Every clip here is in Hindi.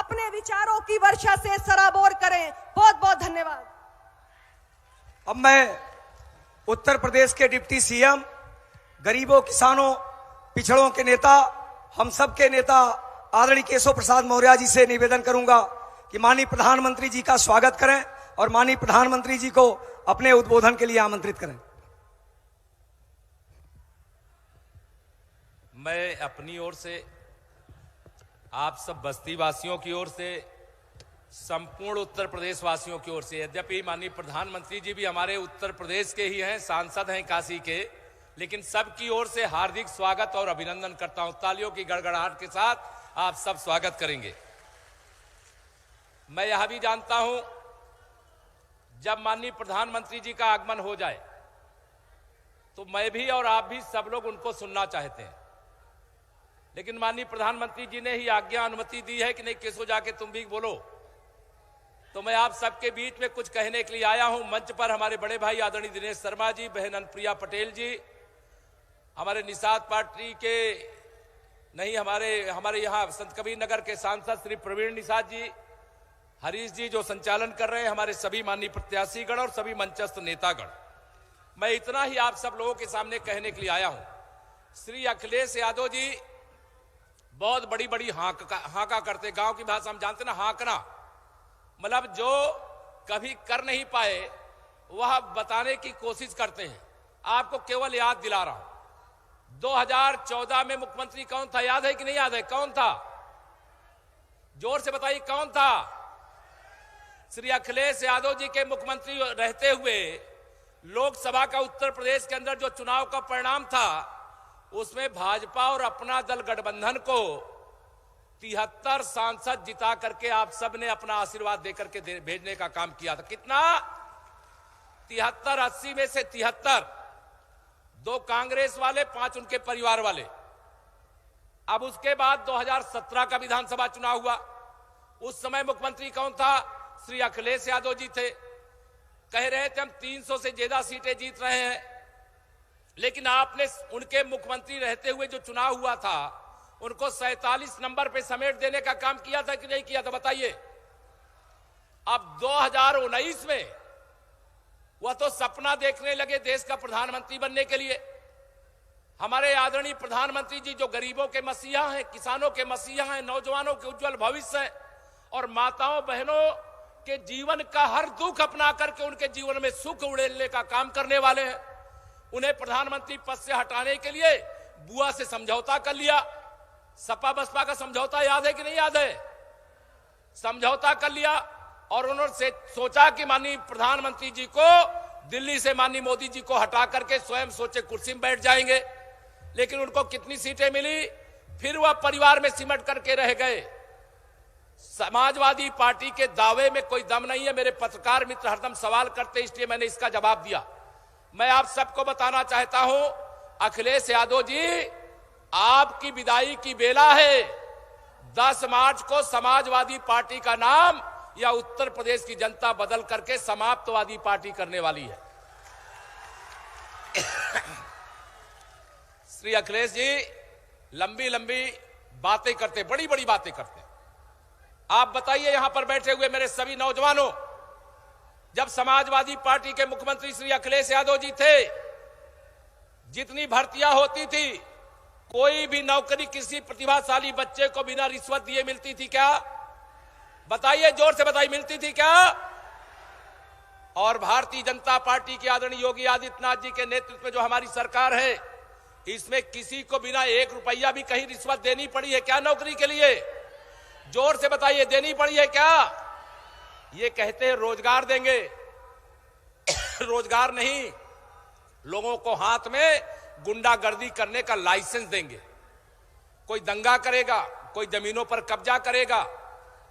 अपने विचारों की वर्षा से सराबोर करें। बहुत बहुत धन्यवाद। अब मैं उत्तर प्रदेश के डिप्टी सीएम, गरीबों, किसानों, पिछड़ों के नेता, हम सब के नेता आदरणीय केशव प्रसाद मौर्य जी से निवेदन करूंगा कि माननीय प्रधानमंत्री जी का स्वागत करें और माननीय प्रधानमंत्री जी को अपने उद्बोधन के लिए आमंत्रित करें। मैं अपनी ओर से, आप सब बस्ती वासियों की ओर से, संपूर्ण उत्तर प्रदेश वासियों की ओर से, यद्यपि माननीय प्रधानमंत्री जी भी हमारे उत्तर प्रदेश के ही हैं, सांसद हैं काशी के, लेकिन सबकी ओर से हार्दिक स्वागत और अभिनंदन करता हूं। तालियों की गड़गड़ाहट के साथ आप सब स्वागत करेंगे। मैं यह भी जानता हूं, जब माननीय प्रधानमंत्री जी का आगमन हो जाए तो मैं भी और आप भी सब लोग उनको सुनना चाहते हैं, लेकिन माननीय प्रधानमंत्री जी ने ही आज्ञा अनुमति दी है कि नहीं केशव जाके तुम भी बोलो। तो मैं आप सबके बीच में कुछ कहने के लिए आया हूं। मंच पर हमारे बड़े भाई आदरणीय दिनेश शर्मा जी, बहन अनुप्रिया पटेल जी, हमारे निषाद पार्टी के नहीं, हमारे यहाँ संत कबीर नगर के सांसद श्री प्रवीण निषाद जी, हरीश जी जो संचालन कर रहे हैं, हमारे सभी माननीय प्रत्याशीगण और सभी मंचस्थ नेतागण, मैं इतना ही आप सब लोगों के सामने कहने के लिए आया हूं। श्री अखिलेश यादव जी बहुत बड़ी बड़ी हाका करते, गांव की भाषा हम जानते ना, हाकना, मतलब जो कभी कर नहीं पाए वह बताने की कोशिश करते हैं। आपको केवल याद दिला रहा हूं, 2014 में मुख्यमंत्री कौन था, याद है कि नहीं याद है? कौन था? जोर से बताइए, कौन था? श्री अखिलेश यादव जी के मुख्यमंत्री रहते हुए लोकसभा का उत्तर प्रदेश के अंदर जो चुनाव का परिणाम था, उसमें भाजपा और अपना दल गठबंधन को 73 सांसद जिता करके आप सब ने अपना आशीर्वाद देकर के भेजने का काम किया था। कितना? 73, 80 में से 73, 2 कांग्रेस वाले, 5 उनके परिवार वाले। अब उसके बाद 2017 का विधानसभा चुनाव हुआ, उस समय मुख्यमंत्री कौन था? श्री अखिलेश यादव जी थे। कह रहे थे हम 300 से ज्यादा सीटें जीत रहे हैं, लेकिन आपने उनके मुख्यमंत्री रहते हुए जो चुनाव हुआ था उनको 47 नंबर पे समेट देने का काम किया था कि नहीं किया था? बताइए। अब 2019 में वह तो सपना देखने लगे देश का प्रधानमंत्री बनने के लिए। हमारे आदरणीय प्रधानमंत्री जी जो गरीबों के मसीहा हैं, किसानों के मसीहा हैं, नौजवानों के उज्जवल भविष्य हैं और माताओं बहनों के जीवन का हर दुख अपना करके उनके जीवन में सुख उड़ेलने का काम करने वाले हैं, उन्हें प्रधानमंत्री पद से हटाने के लिए बुआ से समझौता कर लिया। सपा बसपा का समझौता याद है कि नहीं याद है? समझौता कर लिया और उन्होंने सोचा कि माननीय प्रधानमंत्री जी को दिल्ली से माननीय मोदी जी को हटा करके स्वयं सोचे कुर्सी में बैठ जाएंगे, लेकिन उनको कितनी सीटें मिली? फिर वह परिवार में सिमट करके रह गए। समाजवादी पार्टी के दावे में कोई दम नहीं है। मेरे पत्रकार मित्र हरदम सवाल करते, इसलिए मैंने इसका जवाब दिया। मैं आप सबको बताना चाहता हूं, अखिलेश यादव जी, आपकी विदाई की बेला है। 10 मार्च को समाजवादी पार्टी का नाम या उत्तर प्रदेश की जनता बदल करके समाप्तवादी पार्टी करने वाली है। श्री अखिलेश जी लंबी लंबी बातें करते, बड़ी बड़ी बातें करते। आप बताइए यहां पर बैठे हुए मेरे सभी नौजवानों, जब समाजवादी पार्टी के मुख्यमंत्री श्री अखिलेश यादव जी थे, जितनी भर्तियां होती थी, कोई भी नौकरी किसी प्रतिभाशाली बच्चे को बिना रिश्वत दिए मिलती थी क्या? बताइए, जोर से बताइए, मिलती थी क्या? और भारतीय जनता पार्टी के आदरणीय योगी आदित्यनाथ जी के नेतृत्व में जो हमारी सरकार है, इसमें किसी को बिना 1 रुपया भी कहीं रिश्वत देनी पड़ी है क्या नौकरी के लिए? जोर से बताइए, देनी पड़ी है क्या? ये कहते हैं रोजगार देंगे, रोजगार नहीं, लोगों को हाथ में गुंडागर्दी करने का लाइसेंस देंगे। कोई दंगा करेगा, कोई जमीनों पर कब्जा करेगा,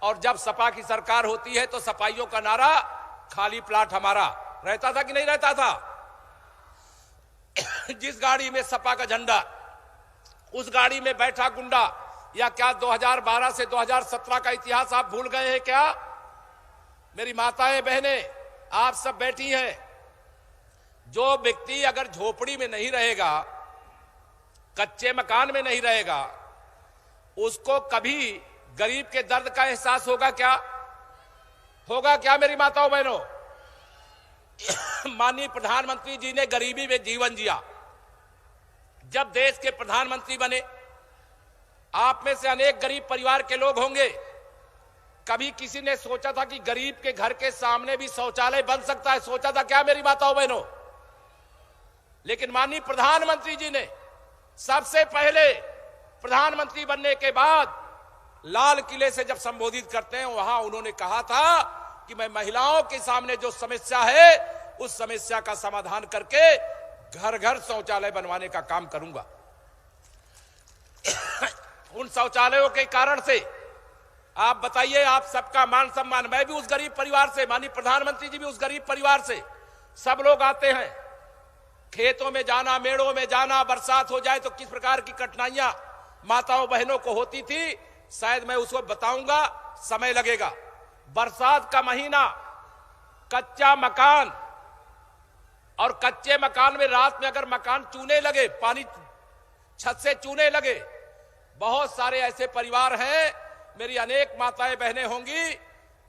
और जब सपा की सरकार होती है तो सपाइयों का नारा खाली प्लाट हमारा रहता था कि नहीं रहता था? जिस गाड़ी में सपा का झंडा, उस गाड़ी में बैठा गुंडा। या क्या 2012 से 2017 का इतिहास आप भूल गए हैं क्या? मेरी माताएं बहनें आप सब बैठी हैं, जो व्यक्ति अगर झोपड़ी में नहीं रहेगा, कच्चे मकान में नहीं रहेगा, उसको कभी गरीब के दर्द का एहसास होगा क्या? होगा क्या मेरी माताओं बहनों? माननीय प्रधानमंत्री जी ने गरीबी में जीवन जिया। जब देश के प्रधानमंत्री बने, आप में से अनेक गरीब परिवार के लोग होंगे, कभी किसी ने सोचा था कि गरीब के घर के सामने भी शौचालय बन सकता है? सोचा था क्या मेरी माताओं बहनों? लेकिन माननीय प्रधानमंत्री जी ने सबसे पहले प्रधानमंत्री बनने के बाद लाल किले से जब संबोधित करते हैं, वहां उन्होंने कहा था कि मैं महिलाओं के सामने जो समस्या है उस समस्या का समाधान करके घर घर शौचालय बनवाने का काम करूंगा। उन शौचालयों के कारण से आप बताइए, आप सबका मान सम्मान, मैं भी उस गरीब परिवार से, माननीय प्रधानमंत्री जी भी उस गरीब परिवार से, सब लोग आते हैं। खेतों में जाना, मेड़ों में जाना, बरसात हो जाए तो किस प्रकार की कठिनाइयां माताओं बहनों को होती थी, शायद मैं उसको बताऊंगा, समय लगेगा। बरसात का महीना, कच्चा मकान, और कच्चे मकान में रात में अगर मकान चूने लगे, पानी छत से चूने लगे, बहुत सारे ऐसे परिवार हैं, मेरी अनेक माताएं बहनें होंगी,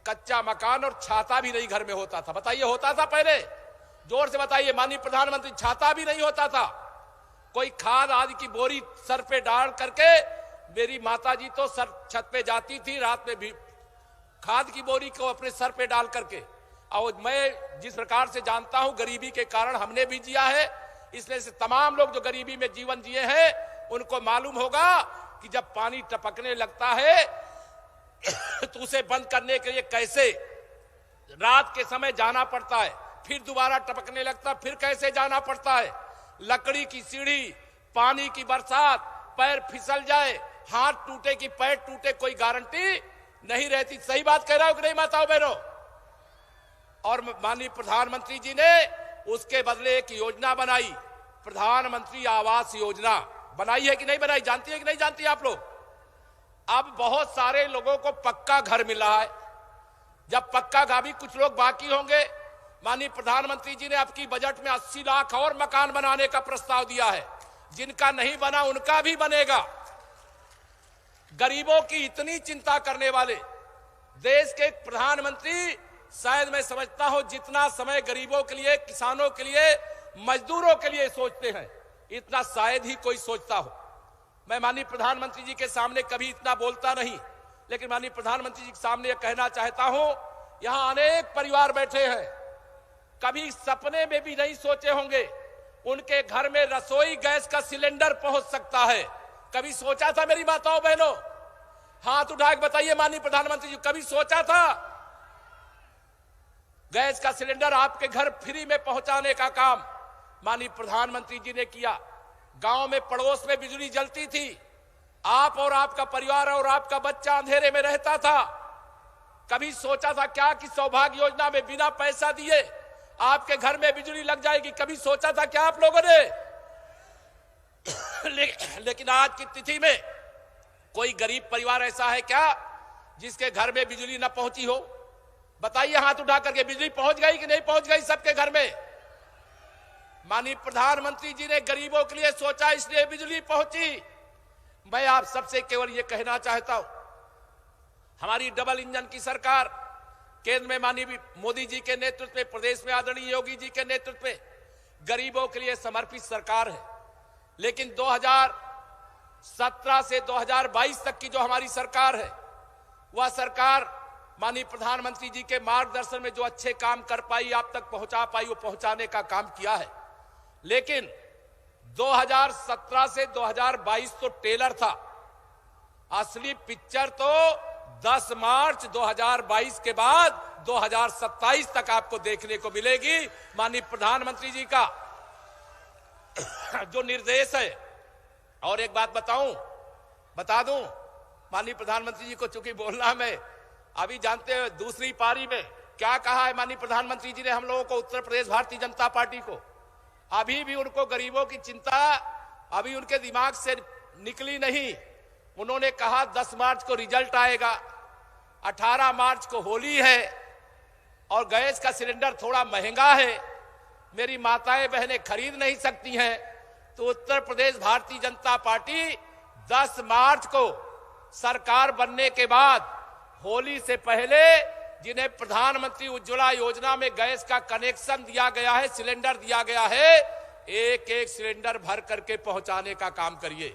कच्चा मकान और छाता भी नहीं घर में होता था। बताइए, होता था पहले? जोर से बताइए माननीय प्रधानमंत्री, छाता भी नहीं होता था। कोई खाद आदि की बोरी सर पे डाल करके मेरी माताजी तो सर छत पे जाती थी, रात में भी खाद की बोरी को अपने सर पे डाल करके। और मैं जिस प्रकार से जानता हूं, गरीबी के कारण हमने भी जिया है, इसलिए से तमाम लोग जो गरीबी में जीवन जिए हैं उनको मालूम होगा कि जब पानी टपकने लगता है तो उसे बंद करने के लिए कैसे रात के समय जाना पड़ता है, फिर दोबारा टपकने लगता, फिर कैसे जाना पड़ता है। लकड़ी की सीढ़ी, पानी की बरसात, पैर फिसल जाए, हाथ टूटे कि पैर टूटे, कोई गारंटी नहीं रहती। सही बात कह रहा हूं कि नहीं माताओं बहनों? और माननीय प्रधानमंत्री जी ने उसके बदले एक योजना बनाई, प्रधानमंत्री आवास योजना। बनाई है कि नहीं बनाई? जानती है कि नहीं जानती आप लोग? अब बहुत सारे लोगों को पक्का घर मिल रहा है। जब पक्का घर भी कुछ लोग बाकी होंगे, माननीय प्रधानमंत्री जी ने आपकी बजट में 80 लाख और मकान बनाने का प्रस्ताव दिया है। जिनका नहीं बना उनका भी बनेगा। गरीबों की इतनी चिंता करने वाले देश के प्रधानमंत्री, शायद मैं समझता हूं जितना समय गरीबों के लिए, किसानों के लिए, मजदूरों के लिए सोचते हैं, इतना शायद ही कोई सोचता हो। मैं माननीय प्रधानमंत्री जी के सामने कभी इतना बोलता नहीं, लेकिन माननीय प्रधानमंत्री जी के सामने यह कहना चाहता हूं, यहां अनेक परिवार बैठे हैं, कभी सपने में भी नहीं सोचे होंगे उनके घर में रसोई गैस का सिलेंडर पहुंच सकता है। कभी सोचा था मेरी माताओं बहनों? हाथ उठा के बताइए माननीय प्रधानमंत्री जी, कभी सोचा था? गैस का सिलेंडर आपके घर फ्री में पहुंचाने का काम माननीय प्रधानमंत्री जी ने किया। गांव में पड़ोस में बिजली जलती थी, आप और आपका परिवार और आपका बच्चा अंधेरे में रहता था। कभी सोचा था क्या कि सौभाग्य योजना में बिना पैसा दिए आपके घर में बिजली लग जाएगी? कभी सोचा था क्या आप लोगों ने? लेकिन आज की तिथि में कोई गरीब परिवार ऐसा है क्या जिसके घर में बिजली न पहुंची हो? बताइए हाथ उठा करके, बिजली पहुंच गई कि नहीं पहुंच गई सबके घर में? माननीय प्रधानमंत्री जी ने गरीबों के लिए सोचा, इसलिए बिजली पहुंची। मैं आप सबसे केवल यह कहना चाहता हूं, हमारी डबल इंजन की सरकार, केंद्र में माननीय मोदी जी के नेतृत्व में, प्रदेश में आदरणीय योगी जी के नेतृत्व में गरीबों के लिए समर्पित सरकार है। लेकिन 2017 से 2022 तक की जो हमारी सरकार है, वह सरकार माननीय प्रधानमंत्री जी के मार्गदर्शन में जो अच्छे काम कर पाई, आप तक पहुंचा पाई, वो पहुंचाने का काम किया है। लेकिन 2017 से 2022 तो टेलर था, असली पिक्चर तो 10 मार्च 2022 के बाद 2027 तक आपको देखने को मिलेगी। माननीय प्रधानमंत्री जी का जो निर्देश है। और एक बात बता दूं माननीय प्रधानमंत्री जी को, चूंकि बोलना में अभी जानते हैं, दूसरी पारी में क्या कहा है माननीय प्रधानमंत्री जी ने हम लोगों को, उत्तर प्रदेश भारतीय जनता पार्टी को। अभी भी उनको गरीबों की चिंता अभी उनके दिमाग से निकली नहीं। उन्होंने कहा 10 मार्च को रिजल्ट आएगा, 18 मार्च को होली है और गैस का सिलेंडर थोड़ा महंगा है, मेरी माताएं बहनें खरीद नहीं सकती हैं। तो उत्तर प्रदेश भारतीय जनता पार्टी 10 मार्च को सरकार बनने के बाद होली से पहले जिन्हें प्रधानमंत्री उज्ज्वला योजना में गैस का कनेक्शन दिया गया है, सिलेंडर दिया गया है, एक एक सिलेंडर भर करके पहुंचाने का काम करिए।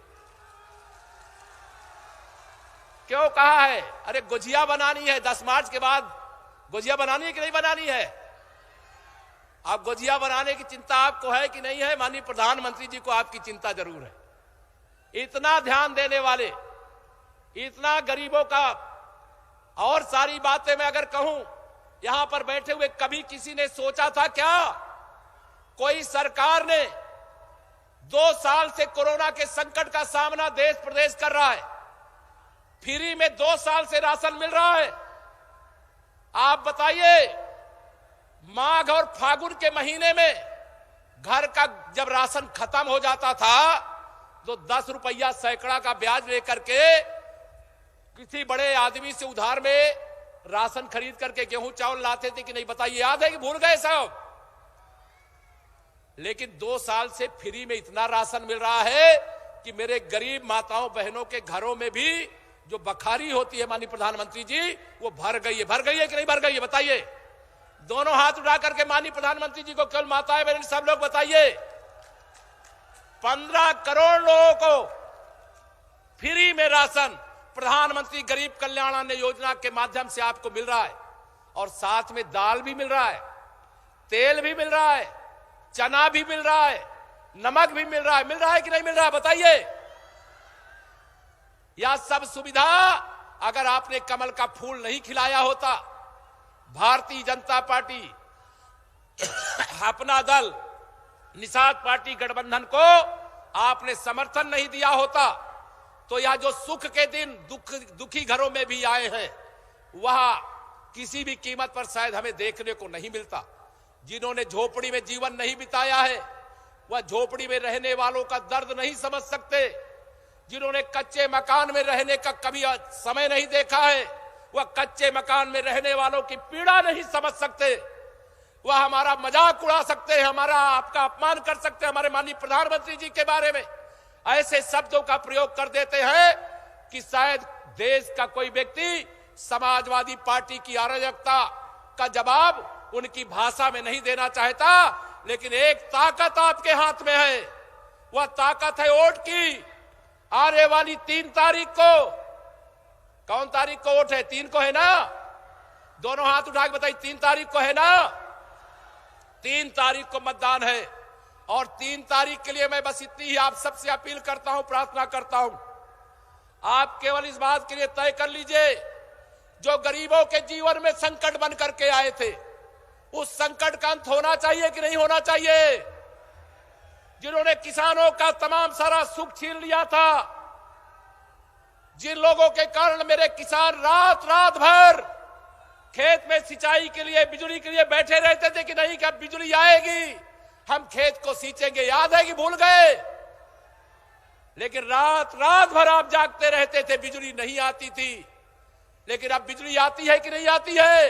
क्यों कहा है? अरे गुजिया बनानी है 10 मार्च के बाद, गुजिया बनानी है कि नहीं बनानी है? अब गुजिया बनाने की चिंता आपको है कि नहीं है? माननीय प्रधानमंत्री जी को आपकी चिंता जरूर है। इतना ध्यान देने वाले, इतना गरीबों का, और सारी बातें मैं अगर कहूं, यहां पर बैठे हुए कभी किसी ने सोचा था क्या कोई सरकार ने 2 साल से कोरोना के संकट का सामना देश प्रदेश कर रहा है, फ्री में 2 साल से राशन मिल रहा है। आप बताइए, माघ और फागुन के महीने में घर का जब राशन खत्म हो जाता था तो 10 रुपया सैकड़ा का ब्याज लेकर के किसी बड़े आदमी से उधार में राशन खरीद करके गेहूं चावल लाते थे कि नहीं? बताइए, याद है कि भूल गए सब? लेकिन 2 साल से फ्री में इतना राशन मिल रहा है कि मेरे गरीब माताओं बहनों के घरों में भी जो बखारी होती है माननीय प्रधानमंत्री जी, वो भर गई है। भर गई है कि नहीं भर गई है? बताइए। दोनों हाथ उठा करके माननीय प्रधानमंत्री जी को, केवल माताएं बहन सब लोग बताइए। 15 करोड़ लोगों को फ्री में राशन प्रधानमंत्री गरीब कल्याण अन्न योजना के माध्यम से आपको मिल रहा है, और साथ में दाल भी मिल रहा है, तेल भी मिल रहा है, चना भी मिल रहा है, नमक भी मिल रहा है। मिल रहा है कि नहीं मिल रहा है? बताइए। यह सब सुविधा अगर आपने कमल का फूल नहीं खिलाया होता, भारतीय जनता पार्टी, अपना दल, निषाद पार्टी गठबंधन को आपने समर्थन नहीं दिया होता, तो यह जो सुख के दिन दुखी घरों में भी आए हैं, वह किसी भी कीमत पर शायद हमें देखने को नहीं मिलता। जिन्होंने झोपड़ी में जीवन नहीं बिताया है, वह झोपड़ी में रहने वालों का दर्द नहीं समझ सकते। जिन्होंने कच्चे मकान में रहने का कभी समय नहीं देखा है, वह कच्चे मकान में रहने वालों की पीड़ा नहीं समझ सकते। वह हमारा मजाक उड़ा सकते हैं, हमारा आपका अपमान कर सकते हैं, हमारे माननीय प्रधानमंत्री जी के बारे में ऐसे शब्दों का प्रयोग कर देते हैं कि शायद देश का कोई व्यक्ति समाजवादी पार्टी की अराजकता का जवाब उनकी भाषा में नहीं देना चाहता। लेकिन एक ताकत आपके हाथ में है, वह ताकत है वोट की। आने वाली 3 तारीख को, कौन तारीख को वोट है? 3 को है ना? दोनों हाथ उठा के बताइए, 3 तारीख को है ना? 3 तारीख को मतदान है, और 3 तारीख के लिए मैं बस इतनी ही आप सबसे अपील करता हूं, प्रार्थना करता हूं। आप केवल इस बात के लिए तय कर लीजिए, जो गरीबों के जीवन में संकट बन करके आए थे, उस संकट का अंत होना चाहिए कि नहीं होना चाहिए? जिन्होंने किसानों का तमाम सारा सुख छीन लिया था, जिन लोगों के कारण मेरे किसान रात रात भर खेत में सिंचाई के लिए, बिजली के लिए बैठे रहते थे कि नहीं, कब बिजली आएगी, हम खेत को सींचेंगे। याद है कि भूल गए? लेकिन रात रात भर आप जागते रहते थे, बिजली नहीं आती थी। लेकिन अब बिजली आती है कि नहीं आती है?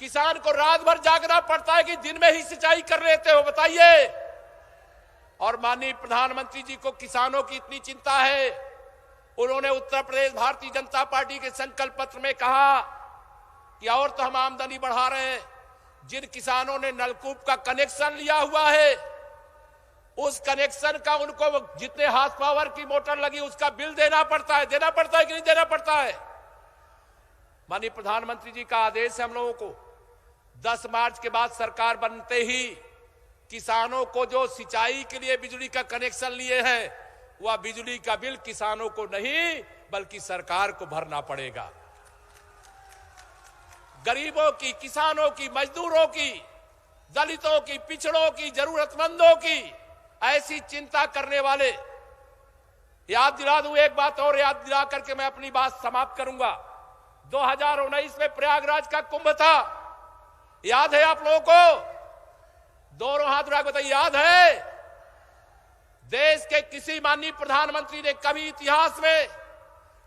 किसान को रात भर जागना पड़ता है कि दिन में ही सिंचाई कर लेते हो? बताइए। और माननीय प्रधानमंत्री जी को किसानों की इतनी चिंता है, उन्होंने उत्तर प्रदेश भारतीय जनता पार्टी के संकल्प पत्र में कहा कि और तो हम आमदनी बढ़ा रहे हैं। जिन किसानों ने नलकूप का कनेक्शन लिया हुआ है, उस कनेक्शन का उनको जितने हार्स पावर की मोटर लगी उसका बिल देना पड़ता है। देना पड़ता है कि नहीं देना पड़ता है? माननीय प्रधानमंत्री जी का आदेश है हम लोगों को, 10 मार्च के बाद सरकार बनते ही किसानों को जो सिंचाई के लिए बिजली का कनेक्शन लिए हैं, वह बिजली का बिल किसानों को नहीं बल्कि सरकार को भरना पड़ेगा। गरीबों की, किसानों की, मजदूरों की, दलितों की, पिछड़ों की, जरूरतमंदों की ऐसी चिंता करने वाले, याद दिला दूं एक बात और याद दिला करके मैं अपनी बात समाप्त करूंगा। 2019 में प्रयागराज का कुंभ था, याद है आप लोगों को? दोनों हाथ उठा के बताइए, याद है? देश के किसी माननीय प्रधानमंत्री ने कभी इतिहास में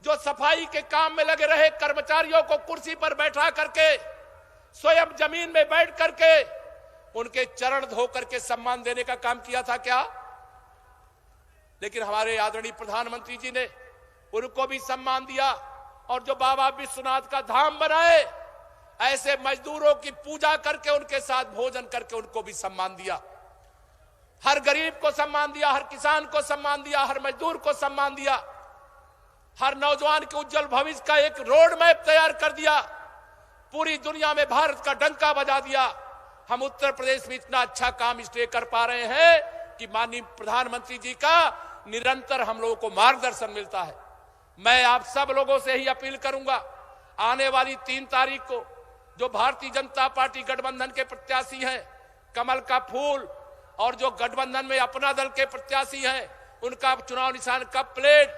जो सफाई के काम में लगे रहे कर्मचारियों को कुर्सी पर बैठा करके, स्वयं जमीन में बैठ करके उनके चरण धो करके सम्मान देने का काम किया था क्या? लेकिन हमारे आदरणीय प्रधानमंत्री जी ने उनको भी सम्मान दिया। और जो बाबा विश्वनाथ का धाम बनाए, ऐसे मजदूरों की पूजा करके उनके साथ भोजन करके उनको भी सम्मान दिया। हर गरीब को सम्मान दिया, हर किसान को सम्मान दिया, हर मजदूर को सम्मान दिया, हर नौजवान के उज्जवल भविष्य का एक रोड मैप तैयार कर दिया। पूरी दुनिया में भारत का डंका बजा दिया। हम उत्तर प्रदेश में इतना अच्छा काम इसलिए कर पा रहे हैं कि माननीय प्रधानमंत्री जी का निरंतर हम लोगों को मार्गदर्शन मिलता है। मैं आप सब लोगों से ही अपील करूंगा, आने वाली 3 तारीख को जो भारतीय जनता पार्टी गठबंधन के प्रत्याशी हैं, कमल का फूल, और जो गठबंधन में अपना दल के प्रत्याशी हैं उनका चुनाव निशान कप प्लेट,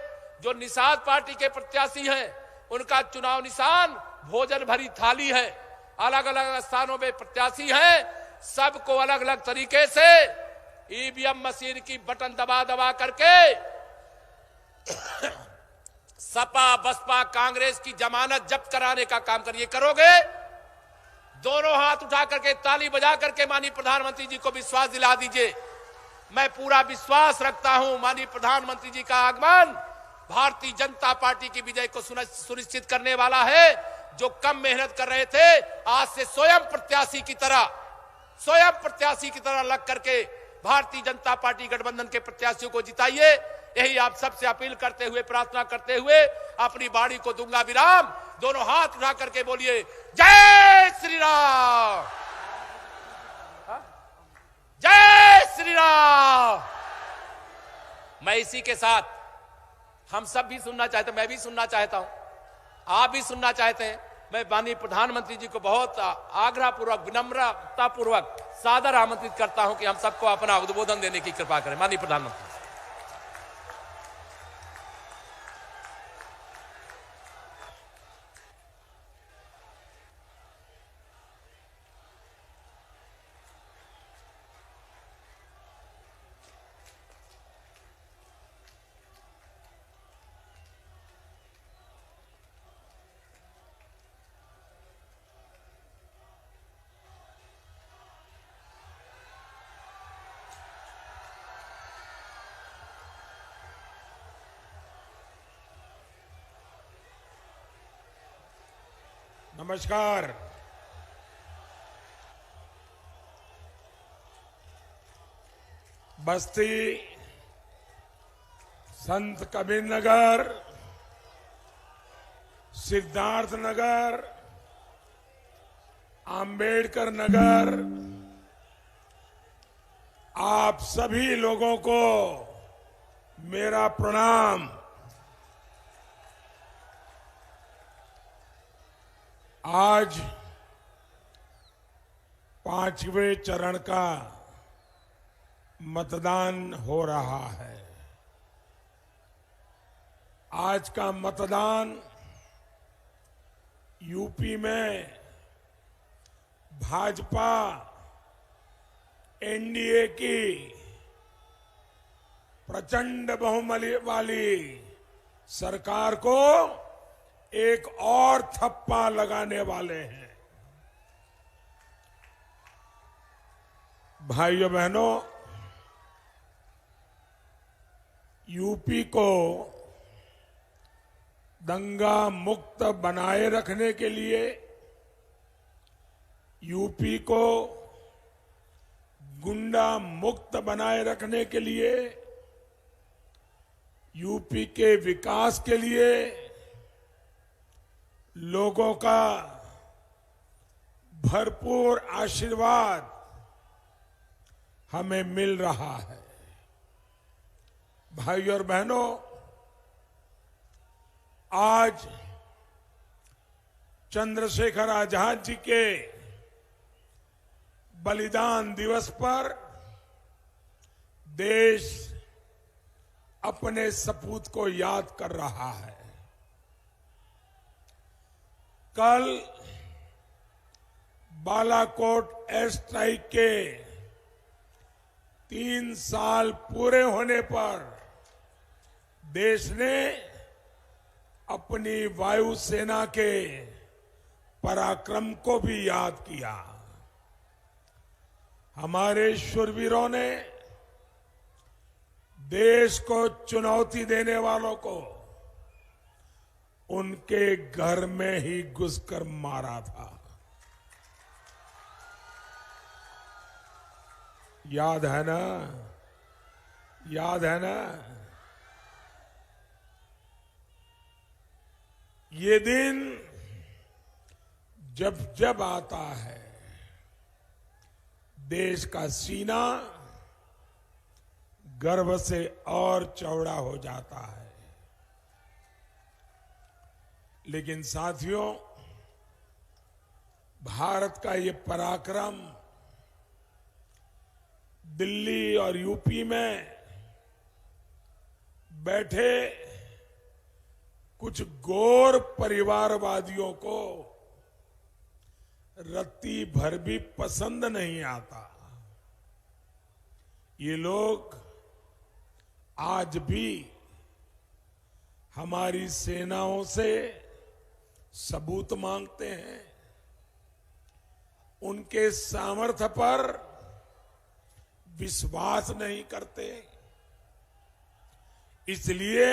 जो निषाद पार्टी के प्रत्याशी हैं उनका चुनाव निशान भोजन भरी थाली है। अलग अलग स्थानों में प्रत्याशी हैं, सबको अलग अलग तरीके से ईवीएम मशीन की बटन दबा दबा करके सपा बसपा कांग्रेस की जमानत जब्त कराने का काम करिए। करोगे? दोनों हाथ उठा करके ताली बजा करके माननीय प्रधानमंत्री जी को विश्वास दिला दीजिए। मैं पूरा विश्वास रखता हूं माननीय प्रधानमंत्री जी का आगमन भारतीय जनता पार्टी की विजय को सुनिश्चित करने वाला है। जो कम मेहनत कर रहे थे, आज से स्वयं प्रत्याशी की तरह लग करके भारतीय जनता पार्टी गठबंधन के प्रत्याशियों को जिताइए। यही आप सबसे अपील करते हुए, प्रार्थना करते हुए अपनी बाड़ी को दूंगा विराम। दोनों हाथ उठा करके बोलिए जय श्री राम, जय श्री राम। मैं इसी के साथ हम सब भी सुनना चाहते हैं, मैं भी सुनना चाहता हूं, आप भी सुनना चाहते हैं। मैं माननीय प्रधानमंत्री जी को बहुत आग्रहपूर्वक, विनम्रतापूर्वक सादर आमंत्रित करता हूं कि हम सबको अपना उद्बोधन देने की कृपा करें। माननीय प्रधानमंत्री। नमस्कार। बस्ती, संत कबीर नगर, सिद्धार्थ नगर, अंबेडकर नगर, आप सभी लोगों को मेरा प्रणाम। आज 5वें चरण का मतदान हो रहा है। आज का मतदान यूपी में भाजपा एनडीए की प्रचंड बहुमत वाली सरकार को एक और थप्पा लगाने वाले हैं। भाइयों बहनों, यूपी को दंगा मुक्त बनाए रखने के लिए, यूपी को गुंडा मुक्त बनाए रखने के लिए, यूपी के विकास के लिए लोगों का भरपूर आशीर्वाद हमें मिल रहा है। भाइयों और बहनों, आज चंद्रशेखर आजाद जी के बलिदान दिवस पर देश अपने सपूत को याद कर रहा है। कल बालाकोट एयर स्ट्राइक के 3 साल पूरे होने पर देश ने अपनी वायुसेना के पराक्रम को भी याद किया। हमारे शूरवीरों ने देश को चुनौती देने वालों को उनके घर में ही घुसकर मारा था। याद है ना? याद है ना? ये दिन जब जब आता है, देश का सीना गर्व से और चौड़ा हो जाता है। लेकिन साथियों, भारत का ये पराक्रम दिल्ली और यूपी में बैठे कुछ गोर परिवारवादियों को रत्ती भर भी पसंद नहीं आता। ये लोग आज भी हमारी सेनाओं से सबूत मांगते हैं, उनके सामर्थ्य पर विश्वास नहीं करते। इसलिए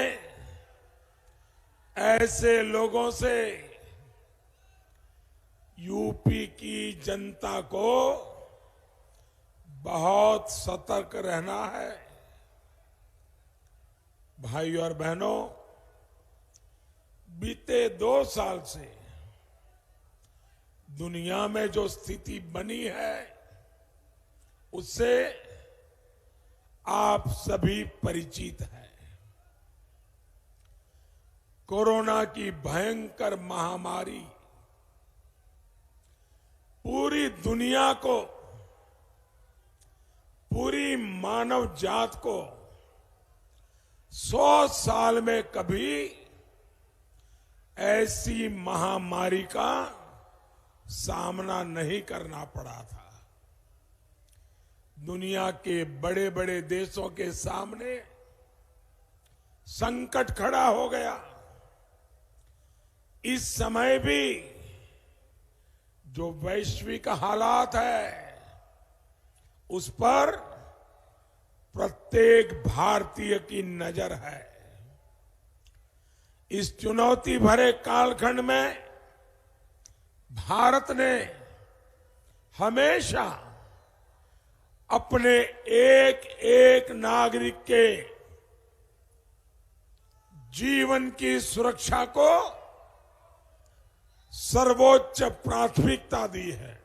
ऐसे लोगों से यूपी की जनता को बहुत सतर्क रहना है। भाई और बहनों, बीते 2 साल से दुनिया में जो स्थिति बनी है, उससे आप सभी परिचित हैं। कोरोना की भयंकर महामारी पूरी दुनिया को, पूरी मानव जात को 100 साल में कभी ऐसी महामारी का सामना नहीं करना पड़ा था। दुनिया के बड़े बड़े देशों के सामने संकट खड़ा हो गया। इस समय भी जो वैश्विक हालात है, उस पर प्रत्येक भारतीय की नजर है। इस चुनौती भरे कालखंड में भारत ने हमेशा अपने एक एक नागरिक के जीवन की सुरक्षा को सर्वोच्च प्राथमिकता दी है।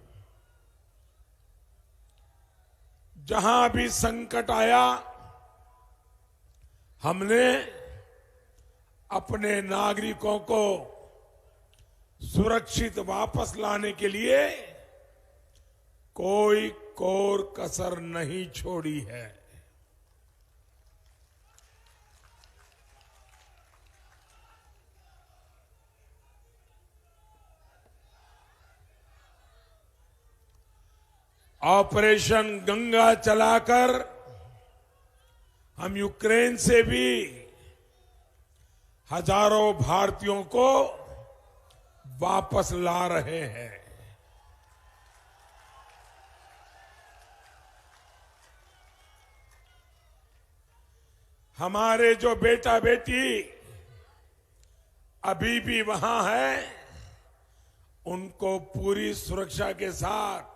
जहां भी संकट आया, हमने अपने नागरिकों को सुरक्षित वापस लाने के लिए कोई कोर कसर नहीं छोड़ी है। ऑपरेशन गंगा चलाकर हम यूक्रेन से भी हजारों भारतीयों को वापस ला रहे हैं। हमारे जो बेटा बेटी अभी भी वहां हैं, उनको पूरी सुरक्षा के साथ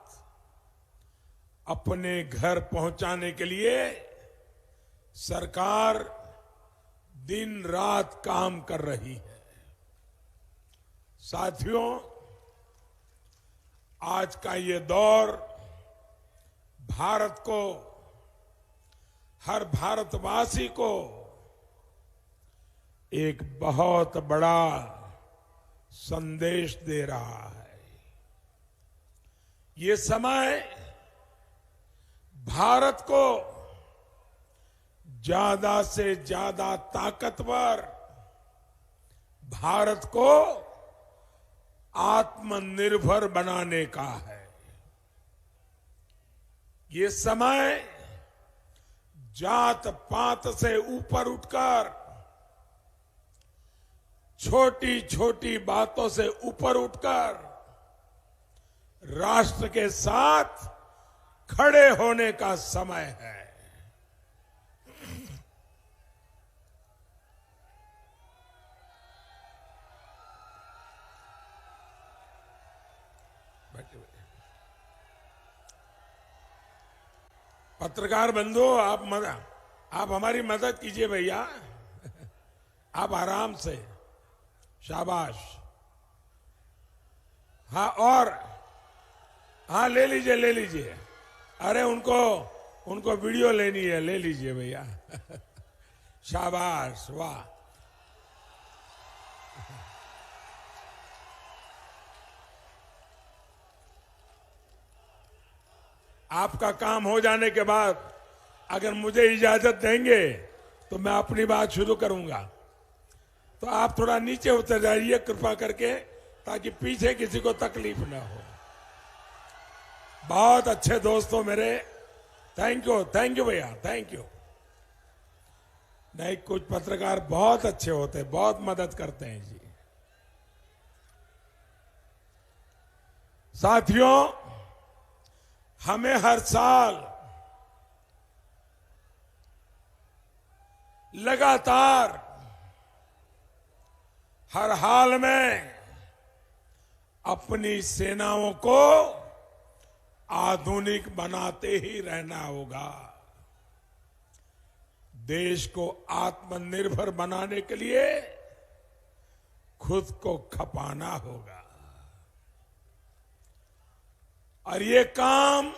अपने घर पहुंचाने के लिए सरकार दिन रात काम कर रही है। साथियों, आज का ये दौर भारत को, हर भारतवासी को एक बहुत बड़ा संदेश दे रहा है। ये समय भारत को ज्यादा से ज्यादा ताकतवर, भारत को आत्मनिर्भर बनाने का है। ये समय जात पात से ऊपर उठकर, छोटी छोटी बातों से ऊपर उठकर राष्ट्र के साथ खड़े होने का समय है। बैठिए। पत्रकार बंधु, आप हमारी मदद कीजिए भैया। आप आराम से, शाबाश। हाँ, और हाँ, ले लीजिए, ले लीजिए। अरे उनको वीडियो लेनी है, ले लीजिए भैया। शाबाश, वाह। आपका काम हो जाने के बाद अगर मुझे इजाजत देंगे तो मैं अपनी बात शुरू करूंगा। तो आप थोड़ा नीचे उतर जाइए कृपा करके, ताकि पीछे किसी को तकलीफ ना हो। बहुत अच्छे दोस्तों मेरे, थैंक यू भैया, थैंक यू। नहीं, कुछ पत्रकार बहुत अच्छे होते हैं, बहुत मदद करते हैं जी। साथियों, हमें हर साल लगातार हर हाल में अपनी सेनाओं को आधुनिक बनाते ही रहना होगा। देश को आत्मनिर्भर बनाने के लिए खुद को खपाना होगा। और ये काम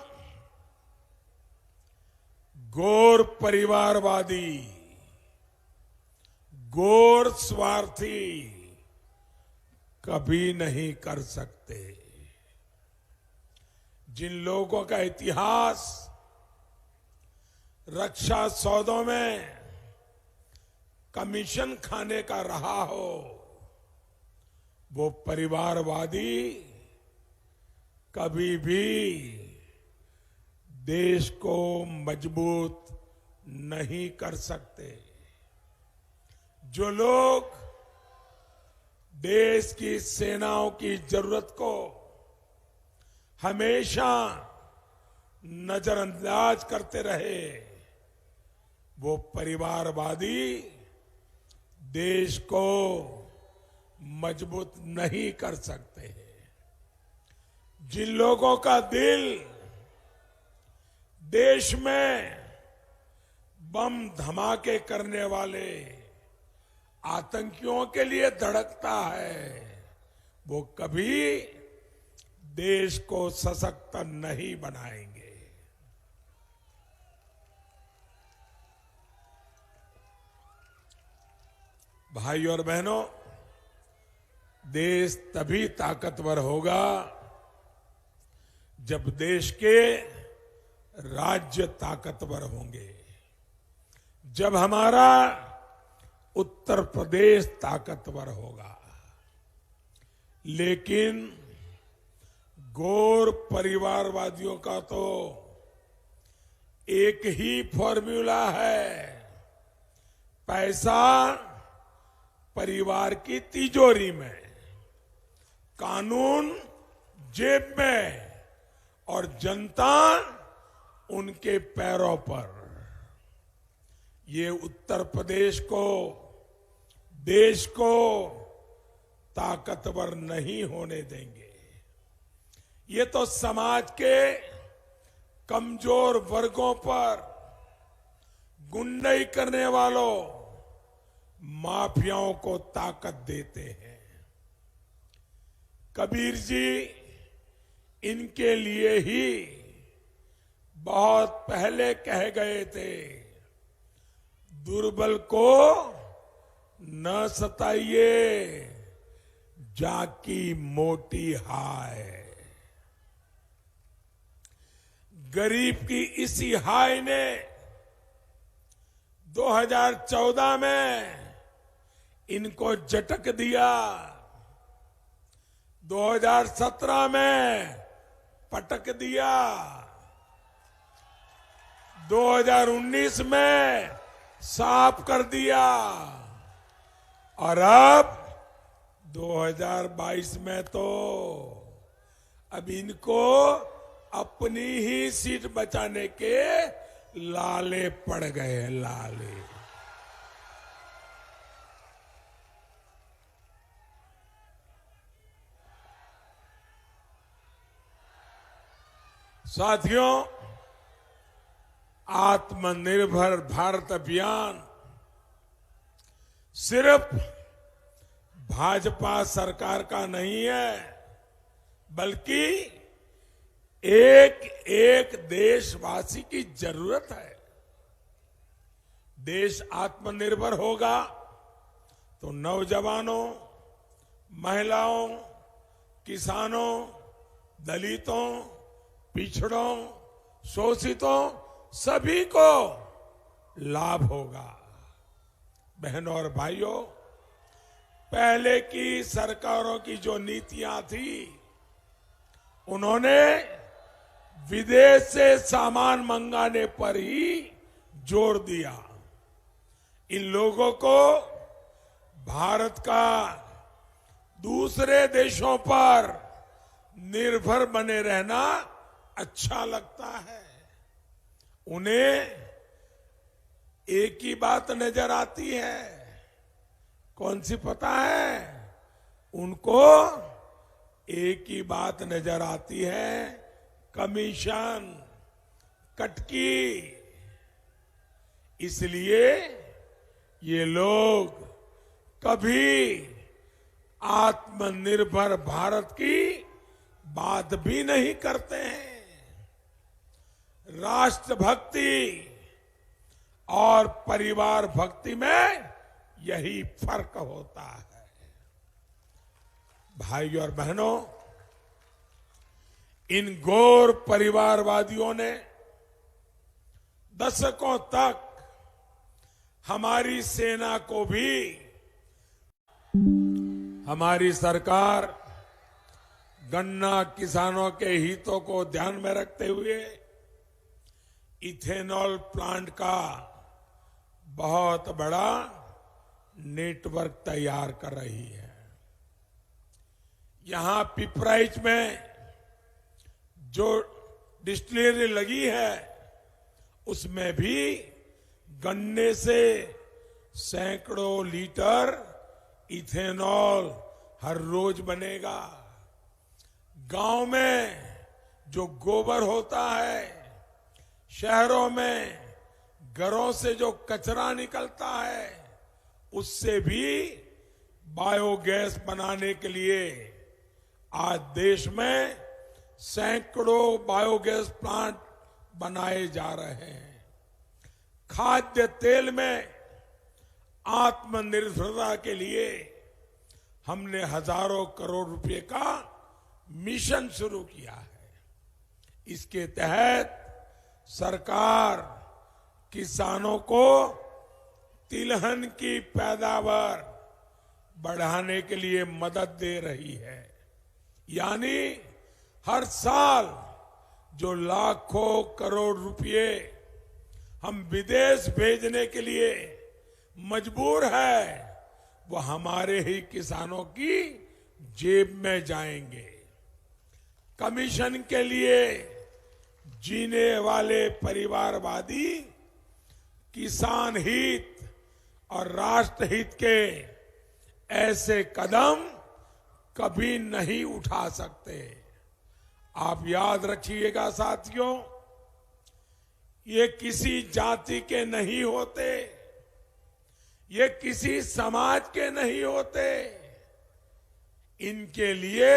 गैर परिवारवादी, गैर स्वार्थी कभी नहीं कर सकते। जिन लोगों का इतिहास रक्षा सौदों में कमीशन खाने का रहा हो, वो परिवारवादी कभी भी देश को मजबूत नहीं कर सकते। जो लोग देश की सेनाओं की जरूरत को हमेशा नजरअंदाज करते रहे, वो परिवारवादी देश को मजबूत नहीं कर सकते। जिन लोगों का दिल देश में बम धमाके करने वाले आतंकियों के लिए धड़कता है, वो कभी देश को सशक्त नहीं बनाएंगे। भाई और बहनों, देश तभी ताकतवर होगा जब देश के राज्य ताकतवर होंगे, जब हमारा उत्तर प्रदेश ताकतवर होगा। लेकिन गैर परिवारवादियों का तो एक ही फॉर्मूला है, पैसा परिवार की तिजोरी में, कानून जेब में और जनता उनके पैरों पर। ये उत्तर प्रदेश को, देश को ताकतवर नहीं होने देंगे। ये तो समाज के कमजोर वर्गों पर गुंडाई करने वालों, माफियाओं को ताकत देते हैं। कबीर जी इनके लिए ही बहुत पहले कह गए थे, दुर्बल को न सताइए, जाकी मोटी हाय। गरीब की इसी हाय ने 2014 में इनको झटक दिया, 2017 में पटक दिया, 2019 में साफ कर दिया, और अब 2022 में तो अब इनको अपनी ही सीट बचाने के लाले पड़ गए, लाले। साथियों, आत्मनिर्भर भारत अभियान सिर्फ भाजपा सरकार का नहीं है, बल्कि एक एक देशवासी की जरूरत है। देश आत्मनिर्भर होगा तो नौजवानों, महिलाओं, किसानों, दलितों, पिछड़ों, शोषितों सभी को लाभ होगा। बहनों और भाइयों, पहले की सरकारों की जो नीतियां थी, उन्होंने विदेश से सामान मंगाने पर ही जोर दिया। इन लोगों को भारत का दूसरे देशों पर निर्भर बने रहना अच्छा लगता है। उन्हें एक ही बात नजर आती है, कौन सी पता है? उनको एक ही बात नजर आती है, कमीशन, कटकी। इसलिए ये लोग कभी आत्मनिर्भर भारत की बात भी नहीं करते हैं। राष्ट्रभक्ति और परिवार भक्ति में यही फर्क होता है। भाइयों और बहनों, इन घोर परिवारवादियों ने दशकों तक हमारी सेना को भी, हमारी सरकार गन्ना किसानों के हितों को ध्यान में रखते हुए इथेनॉल प्लांट का बहुत बड़ा नेटवर्क तैयार कर रही है। यहां पिपराइच में जो डिस्टिलरी लगी है, उसमें भी गन्ने से सैकड़ों लीटर इथेनॉल हर रोज बनेगा। गांव में जो गोबर होता है, शहरों में घरों से जो कचरा निकलता है, उससे भी बायोगैस बनाने के लिए आज देश में सैकड़ों बायोगैस प्लांट बनाए जा रहे हैं। खाद्य तेल में आत्मनिर्भरता के लिए हमने हजारों करोड़ रुपए का मिशन शुरू किया है। इसके तहत सरकार किसानों को तिलहन की पैदावार बढ़ाने के लिए मदद दे रही है। यानी हर साल जो लाखों करोड़ रुपए हम विदेश भेजने के लिए मजबूर है, वो हमारे ही किसानों की जेब में जाएंगे। कमीशन के लिए जीने वाले परिवारवादी किसान हित और राष्ट्र हित के ऐसे कदम कभी नहीं उठा सकते। आप याद रखिएगा साथियों, ये किसी जाति के नहीं होते, ये किसी समाज के नहीं होते। इनके लिए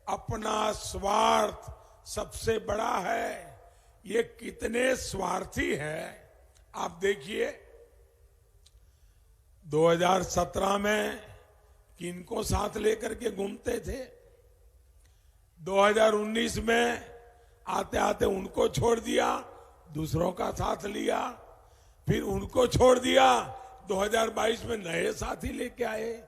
अपना स्वार्थ सबसे बड़ा है। ये कितने स्वार्थी है, आप देखिए। 2017 में किनको साथ लेकर के घूमते थे, 2019 में आते आते उनको छोड़ दिया, दूसरों का साथ लिया, फिर उनको छोड़ दिया, 2022 में नए साथी लेके आए।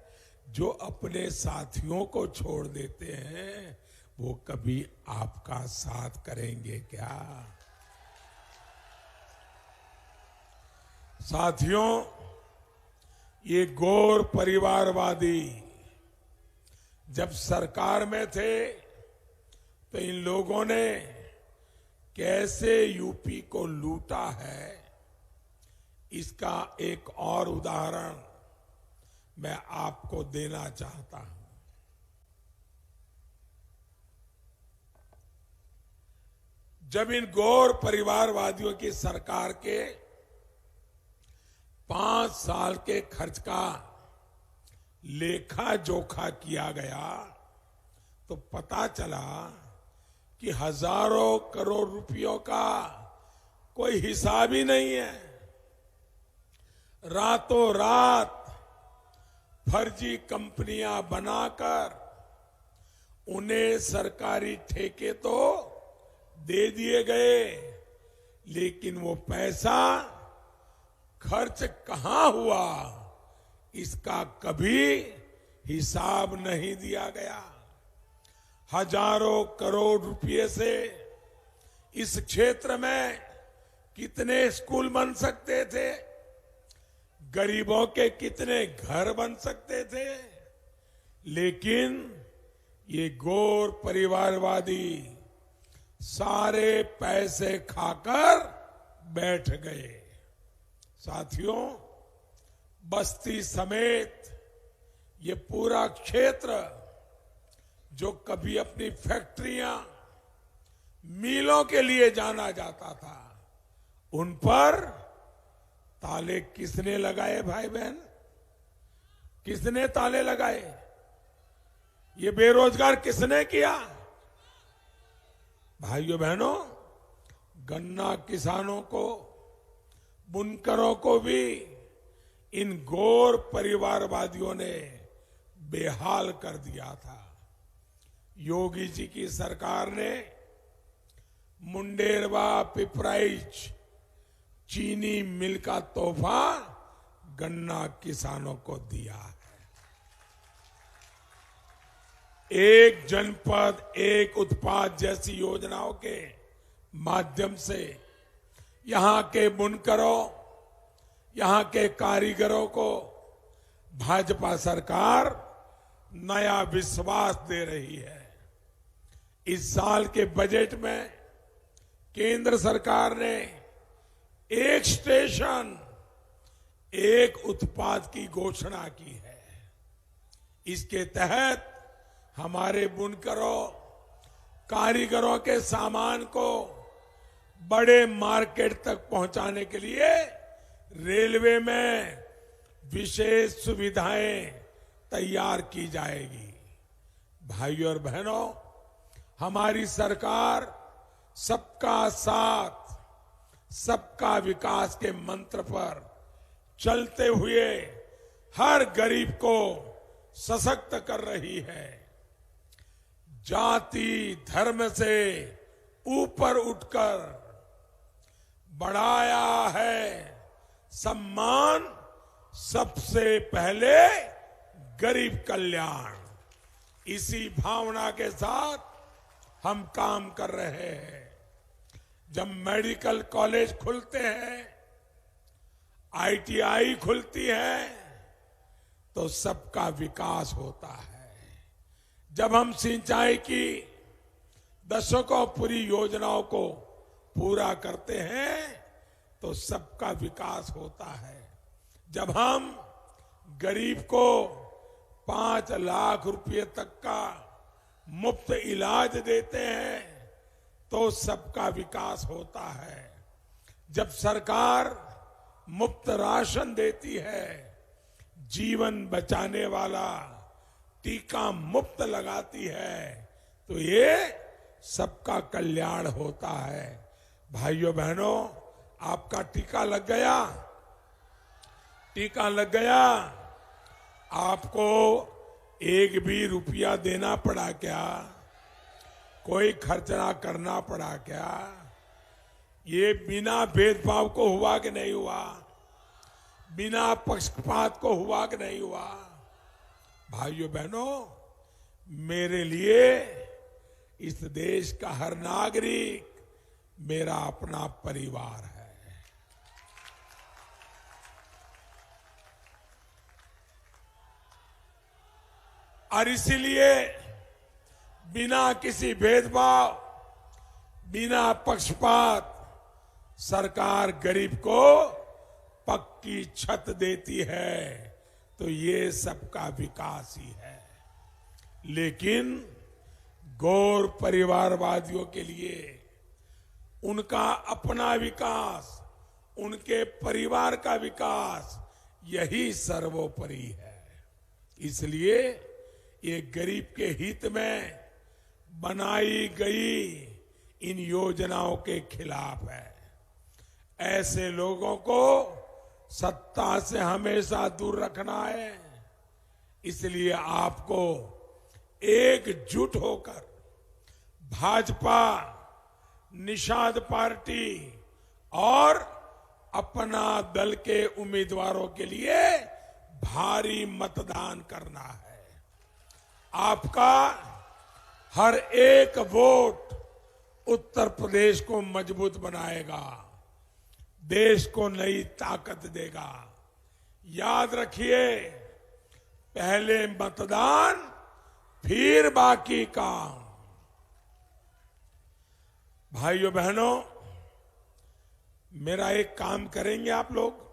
जो अपने साथियों को छोड़ देते हैं, वो कभी आपका साथ करेंगे क्या? साथियों, ये घोर परिवारवादी जब सरकार में थे तो इन लोगों ने कैसे यूपी को लूटा है, इसका एक और उदाहरण मैं आपको देना चाहता हूं। जब इन गौर परिवारवादियों की सरकार के 5 साल के खर्च का लेखा जोखा किया गया तो पता चला कि हजारों करोड़ रुपयों का कोई हिसाब ही नहीं है। रातों रात फर्जी कंपनियां बनाकर उन्हें सरकारी ठेके तो दे दिए गए, लेकिन वो पैसा खर्च कहां हुआ इसका कभी हिसाब नहीं दिया गया। हजारों करोड़ रुपए से इस क्षेत्र में कितने स्कूल बन सकते थे, गरीबों के कितने घर बन सकते थे, लेकिन ये गौर परिवारवादी सारे पैसे खाकर बैठ गए। साथियों, बस्ती समेत ये पूरा क्षेत्र जो कभी अपनी फैक्ट्रियां, मिलों के लिए जाना जाता था, उन पर ताले किसने लगाए भाई बहन? किसने ताले लगाए? ये बेरोजगार किसने किया? भाइयों बहनों, गन्ना किसानों को, बुनकरों को भी इन गौर परिवारवादियों ने बेहाल कर दिया था। योगी जी की सरकार ने मुंडेरवा पिपराइच चीनी मिल का तोहफा गन्ना किसानों को दिया है। एक जनपद एक उत्पाद जैसी योजनाओं के माध्यम से यहां के बुनकरों, यहां के कारीगरों को भाजपा सरकार नया विश्वास दे रही है। इस साल के बजट में केंद्र सरकार ने एक स्टेशन एक उत्पाद की घोषणा की है। इसके तहत हमारे बुनकरों, कारीगरों के सामान को बड़े मार्केट तक पहुंचाने के लिए रेलवे में विशेष सुविधाएं तैयार की जाएगी। भाइयों और बहनों, हमारी सरकार सबका साथ, सबका विकास के मंत्र पर चलते हुए हर गरीब को सशक्त कर रही है। जाति धर्म से ऊपर उठकर बढ़ाया है सम्मान, सबसे पहले गरीब कल्याण। इसी भावना के साथ हम काम कर रहे हैं। जब मेडिकल कॉलेज खुलते हैं, ITI खुलती है, तो सबका विकास होता है। जब हम सिंचाई की दशकों पूरी योजनाओं को पूरा करते हैं तो सबका विकास होता है। जब हम गरीब को 5 लाख रुपए तक का मुफ्त इलाज देते हैं तो सबका विकास होता है। जब सरकार मुफ्त राशन देती है, जीवन बचाने वाला टीका मुफ्त लगाती है, तो ये सबका कल्याण होता है। भाइयों बहनों, आपका टीका लग गया? टीका लग गया? आपको एक भी रुपया देना पड़ा क्या? कोई खर्च ना करना पड़ा क्या? ये बिना भेदभाव को हुआ कि नहीं हुआ? बिना पक्षपात को हुआ कि नहीं हुआ? भाइयों बहनों, मेरे लिए इस देश का हर नागरिक मेरा अपना परिवार है। और इसीलिए बिना किसी भेदभाव, बिना पक्षपात सरकार गरीब को पक्की छत देती है, तो ये सबका विकास ही है। लेकिन गौर परिवारवादियों के लिए उनका अपना विकास, उनके परिवार का विकास, यही सर्वोपरि है। इसलिए ये गरीब के हित में बनाई गई इन योजनाओं के खिलाफ है। ऐसे लोगों को सत्ता से हमेशा दूर रखना है। इसलिए आपको एकजुट होकर भाजपा, निषाद पार्टी और अपना दल के उम्मीदवारों के लिए भारी मतदान करना है। आपका हर एक वोट उत्तर प्रदेश को मजबूत बनाएगा, देश को नई ताकत देगा। याद रखिए, पहले मतदान फिर बाकी काम। भाइयों बहनों, मेरा एक काम करेंगे आप लोग।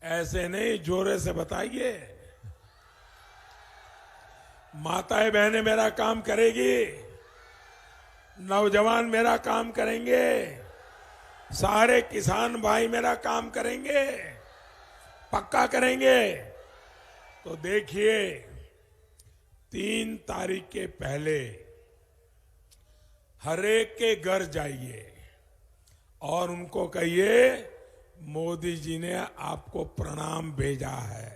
ऐसे नहीं, जोरे से बताइए। माताएं बहनें मेरा काम करेगी, नौजवान मेरा काम करेंगे, सारे किसान भाई मेरा काम करेंगे, पक्का करेंगे। तो देखिए, 3 तारीख के पहले हरेक के घर जाइए और उनको कहिए मोदी जी ने आपको प्रणाम भेजा है।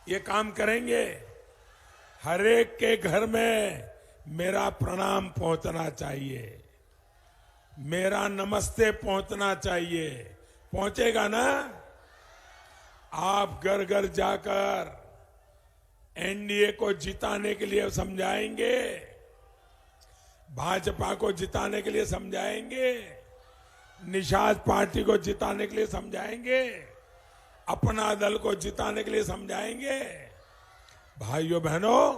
ये काम करेंगे। हरेक के घर में मेरा प्रणाम पहुंचना चाहिए, मेरा नमस्ते पहुंचना चाहिए। पहुंचेगा ना? आप घर घर जाकर एनडीए को जिताने के लिए समझाएंगे, भाजपा को जिताने के लिए समझाएंगे, निषाद पार्टी को जिताने के लिए समझाएंगे, अपना दल को जिताने के लिए समझाएंगे। भाइयों बहनों,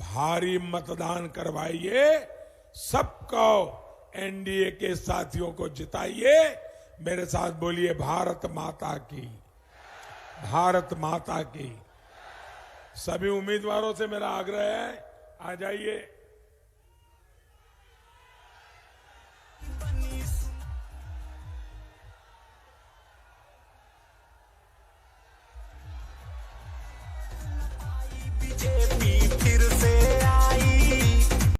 भारी मतदान करवाइए, सबको एनडीए के साथियों को जिताइए। मेरे साथ बोलिए, भारत माता की, भारत माता की। सभी उम्मीदवारों से मेरा आग्रह है, आ जाइए।